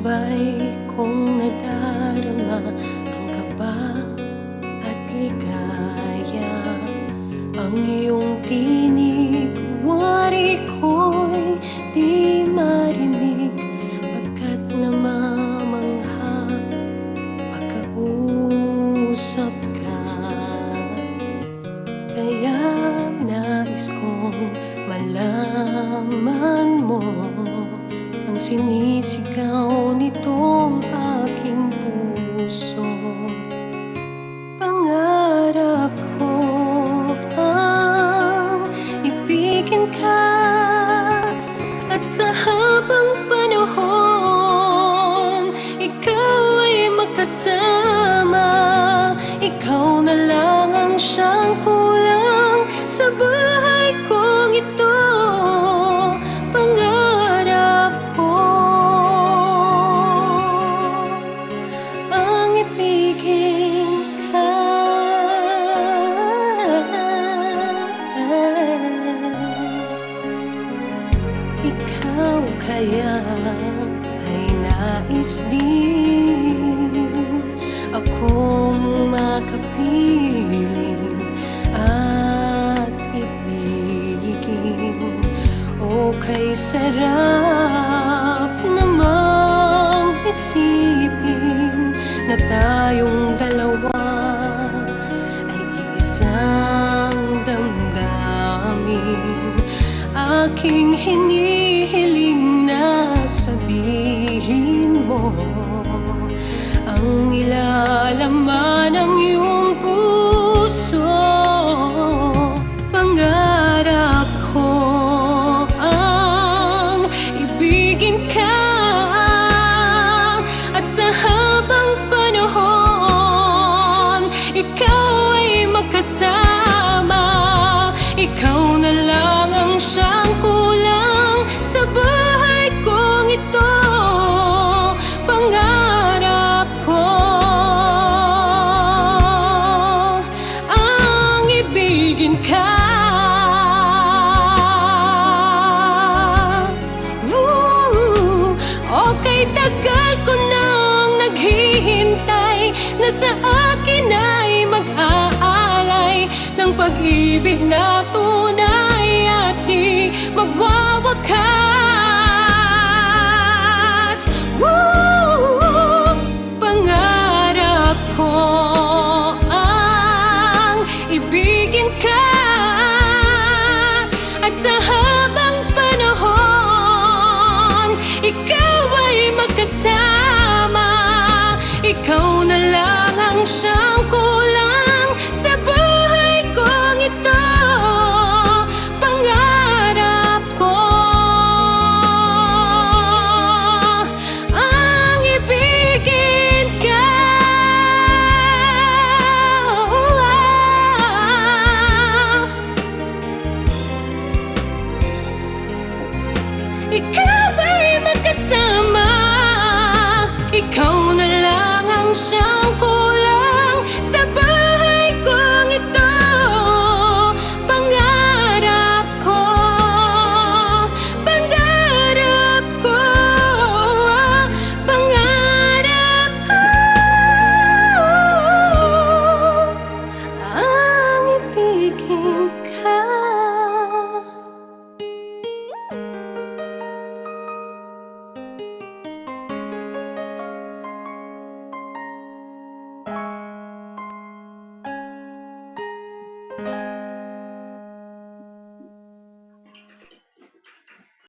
Sabay kong nadarama ang kaba at ligaya. Ang iyong tinig, wari ko'y di marinig, pagkat namamangha pagkausap ka. Kaya nais kong malaman mo ang sinisigaw nitong aking puso. Pangarap ko ang ibigin ka, at sa habang panahon ikaw ay magkasama. Ikaw na lang ang siyang kulang sa buhay kong ito. Ikaw kaya ay nais din akong makapiling at ibigin. O kay sarap namang isipin na tayong dalawa ay isang damdamin. Aking hinihiling na sabihin mo ang nilalaman ng iyong puso. Pangarap ko ang ibigin ka, at sa habang panahon ikaw ay magkasama. Ikaw na lang ang siyang kulang sa buhay kong ito. Pangarap ko ang ibigin ka. Okay, tagal ko nang naghihintay na sa akin ay mag-aalay ng pag-ibig na tunay at di magwawakas. Pangarap ko ang ibigin ka, at sa habang panahon ikaw ay magkasama. Ikaw na lang ang siyang kulang sa buhay kong ito. Pangarap ko ang ibigin ka. Ikaw